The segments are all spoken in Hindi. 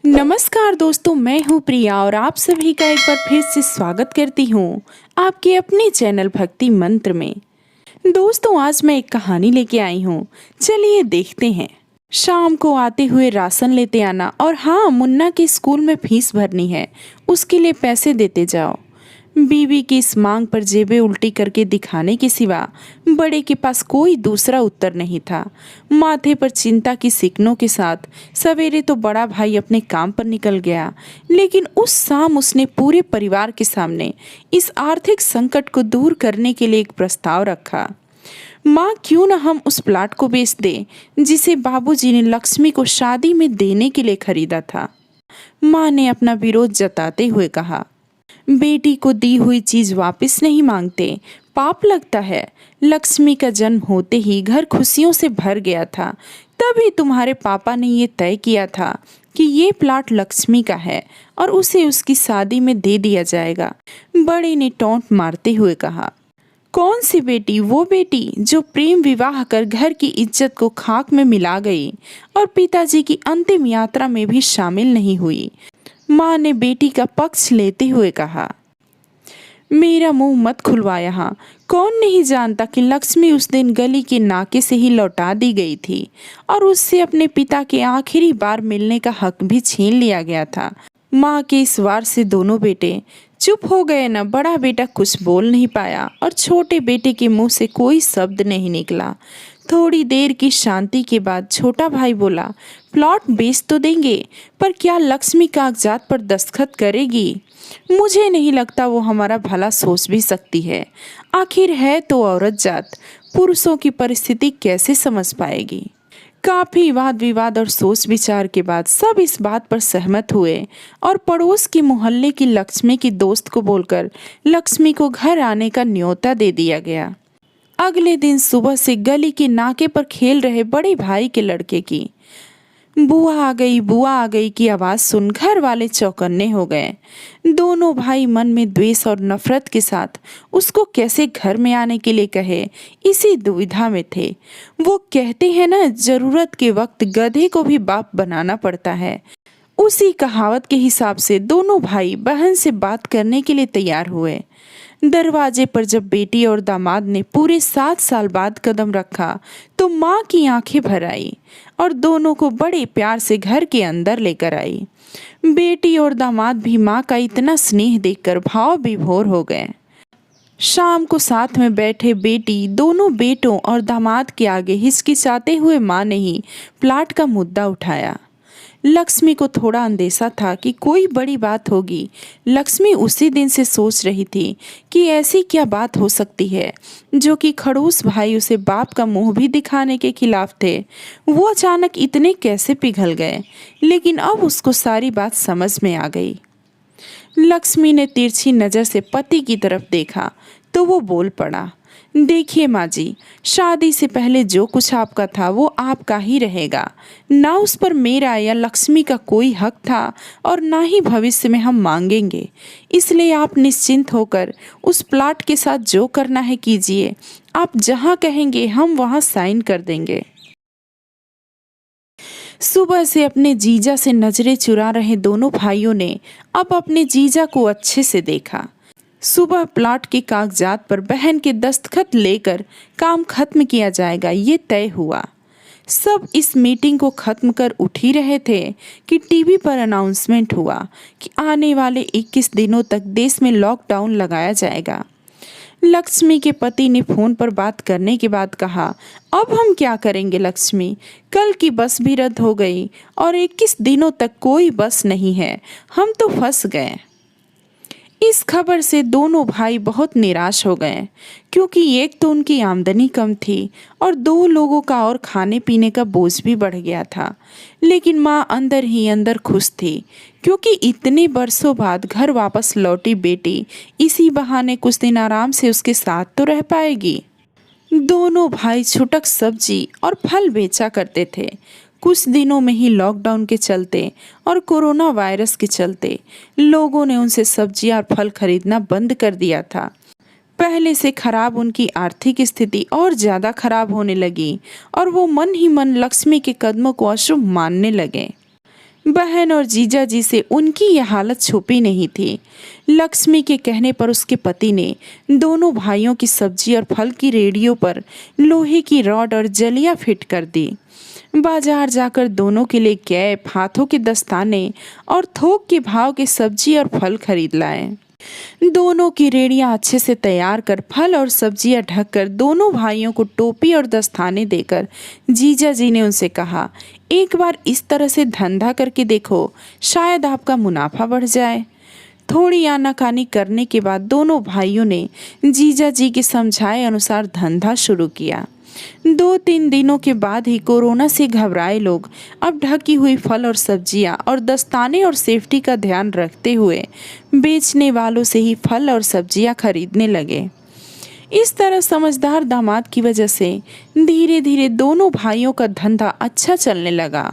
नमस्कार दोस्तों, मैं हूँ प्रिया और आप सभी का एक बार फिर से स्वागत करती हूँ आपके अपने चैनल भक्ति मंत्र में। दोस्तों, आज मैं एक कहानी लेके आई हूँ। चलिए देखते हैं। शाम को आते हुए राशन लेते आना और हाँ, मुन्ना के स्कूल में फीस भरनी है, उसके लिए पैसे देते जाओ। बीवी की इस मांग पर जेबें उल्टी करके दिखाने के सिवा बड़े के पास कोई दूसरा उत्तर नहीं था। माथे पर चिंता की सिकनों के साथ सवेरे तो बड़ा भाई अपने काम पर निकल गया, लेकिन उस शाम उसने पूरे परिवार के सामने इस आर्थिक संकट को दूर करने के लिए एक प्रस्ताव रखा। माँ, क्यों न हम उस प्लाट को बेच दें जिसे बाबूजी ने लक्ष्मी को शादी में देने के लिए खरीदा था। माँ ने अपना विरोध जताते हुए कहा, बेटी को दी हुई चीज वापस नहीं मांगते, पाप लगता है। लक्ष्मी का जन्म होते ही घर खुशियों से भर गया था, तभी तुम्हारे पापा ने ये तय किया था कि ये प्लाट लक्ष्मी का है और उसे उसकी शादी में दे दिया जाएगा। बड़े ने टोंट मारते हुए कहा, कौन सी बेटी? वो बेटी जो प्रेम विवाह कर घर की इज्जत को खाक में मिला गई और पिताजी की अंतिम यात्रा में भी शामिल नहीं हुई। माँ ने बेटी का पक्ष लेते हुए कहा, मेरा मुंह मत खुलवा यहाँ। कौन नहीं जानता कि लक्ष्मी उस दिन गली के नाके से ही लौटा दी गई थी और उससे अपने पिता के आखिरी बार मिलने का हक भी छीन लिया गया था। माँ के इस वार से दोनों बेटे चुप हो गए न। बड़ा बेटा कुछ बोल नहीं पाया और छोटे बेटे के मुंह से कोई शब्द नहीं निकला। थोड़ी देर की शांति के बाद छोटा भाई बोला, प्लॉट बेच तो देंगे, पर क्या लक्ष्मी कागजात पर दस्तखत करेगी? मुझे नहीं लगता वो हमारा भला सोच भी सकती है। आखिर है तो औरत जात, पुरुषों की परिस्थिति कैसे समझ पाएगी? काफी वाद विवाद और सोच विचार के बाद सब इस बात पर सहमत हुए और पड़ोस के मोहल्ले की लक्ष्मी की दोस्त को बोलकर लक्ष्मी को घर आने का न्योता दे दिया गया। अगले दिन सुबह से गली के नाके पर खेल रहे बड़े भाई के लड़के की बुआ आ गई की आवाज सुन घर वाले चौकन्ने हो गए। दोनों भाई मन में द्वेष और नफरत के साथ उसको कैसे घर में आने के लिए कहे, इसी दुविधा में थे। वो कहते हैं ना, जरूरत के वक्त गधे को भी बाप बनाना पड़ता है। उसी कहावत के हिसाब से दोनों भाई बहन से बात करने के लिए तैयार हुए। दरवाजे पर जब बेटी और दामाद ने पूरे 7 साल बाद कदम रखा तो माँ की आंखें भर आई और दोनों को बड़े प्यार से घर के अंदर लेकर आई। बेटी और दामाद भी माँ का इतना स्नेह देखकर भाव विभोर हो गए। शाम को साथ में बैठे बेटी, दोनों बेटों और दामाद के आगे हिचकिचाते हुए माँ ने ही प्लाट का मुद्दा उठाया। लक्ष्मी को थोड़ा अंदेशा था कि कोई बड़ी बात होगी। लक्ष्मी उसी दिन से सोच रही थी कि ऐसी क्या बात हो सकती है जो कि खड़ूस भाई उसे बाप का मुंह भी दिखाने के खिलाफ थे। वो अचानक इतने कैसे पिघल गए, लेकिन अब उसको सारी बात समझ में आ गई। लक्ष्मी ने तिरछी नज़र से पति की तरफ देखा तो वो बोल पड़ा, देखिए माँ जी, शादी से पहले जो कुछ आपका था वो आपका ही रहेगा। ना उस पर मेरा या लक्ष्मी का कोई हक था और ना ही भविष्य में हम मांगेंगे। इसलिए आप निश्चिंत होकर उस प्लाट के साथ जो करना है कीजिए। आप जहाँ कहेंगे हम वहाँ साइन कर देंगे। सुबह से अपने जीजा से नजरें चुरा रहे दोनों भाइयों ने अब अपने जीजा को अच्छे से देखा। सुबह प्लाट के कागजात पर बहन के दस्तखत लेकर काम खत्म किया जाएगा, ये तय हुआ। सब इस मीटिंग को खत्म कर उठ ही रहे थे कि टीवी पर अनाउंसमेंट हुआ कि आने वाले 21 दिनों तक देश में लॉकडाउन लगाया जाएगा। लक्ष्मी के पति ने फोन पर बात करने के बाद कहा, अब हम क्या करेंगे लक्ष्मी? कल की बस भी रद्द हो गई और 21 दिनों तक कोई बस नहीं है। हम तो फंस गए। इस खबर से दोनों भाई बहुत निराश हो गए, क्योंकि एक तो उनकी आमदनी कम थी और 2 लोगों का और खाने पीने का बोझ भी बढ़ गया था। लेकिन माँ अंदर ही अंदर खुश थी, क्योंकि इतने बरसों बाद घर वापस लौटी बेटी इसी बहाने कुछ दिन आराम से उसके साथ तो रह पाएगी। दोनों भाई छुटक सब्जी और फल बेचा करते थे। कुछ दिनों में ही लॉकडाउन के चलते और कोरोना वायरस के चलते लोगों ने उनसे सब्जियां और फल खरीदना बंद कर दिया था। पहले से खराब उनकी आर्थिक स्थिति और ज़्यादा खराब होने लगी और वो मन ही मन लक्ष्मी के कदमों को अशुभ मानने लगे। बहन और जीजा जी से उनकी यह हालत छुपी नहीं थी। लक्ष्मी के कहने पर उसके पति ने दोनों भाइयों की सब्जी और फल की रेडियो पर लोहे की रॉड और जलियां फिट कर दी। बाजार जाकर दोनों के लिए कैप, हाथों के दस्ताने और थोक के भाव के सब्जी और फल खरीद लाए। दोनों की रेड़ियां अच्छे से तैयार कर, फल और सब्जियां ढककर दोनों भाइयों को टोपी और दस्ताने देकर जीजा जी ने उनसे कहा, एक बार इस तरह से धंधा करके देखो, शायद आपका मुनाफा बढ़ जाए। थोड़ी आनाकानी करने के बाद दोनों भाइयों ने जीजा जी के समझाए अनुसार धंधा शुरू किया। 2-3 दिनों के बाद ही कोरोना से घबराए लोग अब ढकी हुई फल और सब्जियां और दस्ताने और सेफ्टी का ध्यान रखते हुए बेचने वालों से ही फल और सब्जियां खरीदने लगे। इस तरह समझदार दामाद की वजह से धीरे धीरे दोनों भाइयों का धंधा अच्छा चलने लगा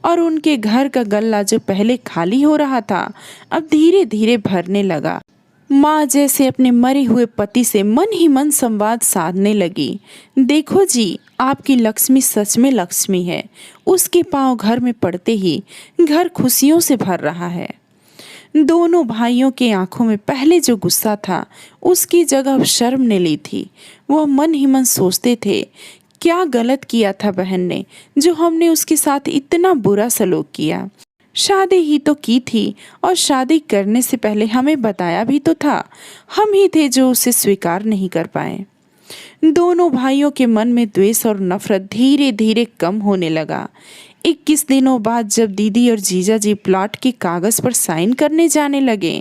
और उनके घर का गल्ला जो पहले खाली हो रहा था अब धीरे धीरे भरने लगा। माँ जैसे अपने मरे हुए पति से मन ही मन संवाद साधने लगी। देखो जी, आपकी लक्ष्मी सच में लक्ष्मी है। उसके पांव घर में पड़ते ही घर खुशियों से भर रहा है। दोनों भाइयों के आंखों में पहले जो गुस्सा था उसकी जगह अब शर्म ने ली थी। वह मन ही मन सोचते थे, क्या गलत किया था बहन ने जो हमने उसके साथ इतना बुरा सलूक किया। शादी ही तो की थी और शादी करने से पहले हमें बताया भी तो था। हम ही थे जो उसे स्वीकार नहीं कर पाए। दोनों भाइयों के मन में द्वेष और नफरत धीरे धीरे कम होने लगा। 21 दिनों बाद जब दीदी और जीजा जी प्लॉट के कागज पर साइन करने जाने लगे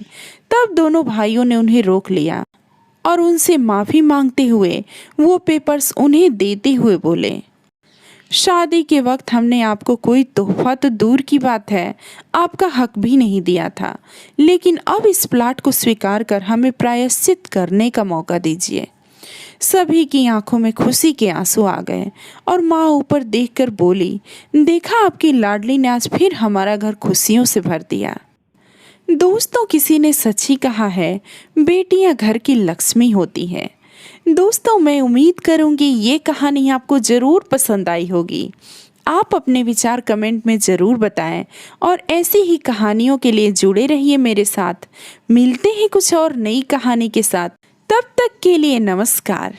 तब दोनों भाइयों ने उन्हें रोक लिया और उनसे माफी मांगते हुए वो पेपर्स उन्हें देते हुए बोले, शादी के वक्त हमने आपको कोई तोहफा तो दूर की बात है, आपका हक भी नहीं दिया था, लेकिन अब इस प्लाट को स्वीकार कर हमें प्रायश्चित करने का मौका दीजिए। सभी की आंखों में खुशी के आंसू आ गए और माँ ऊपर देखकर बोली, देखा आपकी लाडली ने आज फिर हमारा घर खुशियों से भर दिया। दोस्तों, किसी ने सच ही कहा है, बेटियां घर की लक्ष्मी होती हैं। दोस्तों, मैं उम्मीद करूंगी ये कहानी आपको ज़रूर पसंद आई होगी। आप अपने विचार कमेंट में ज़रूर बताएं और ऐसी ही कहानियों के लिए जुड़े रहिए मेरे साथ। मिलते हैं कुछ और नई कहानी के साथ। तब तक के लिए नमस्कार।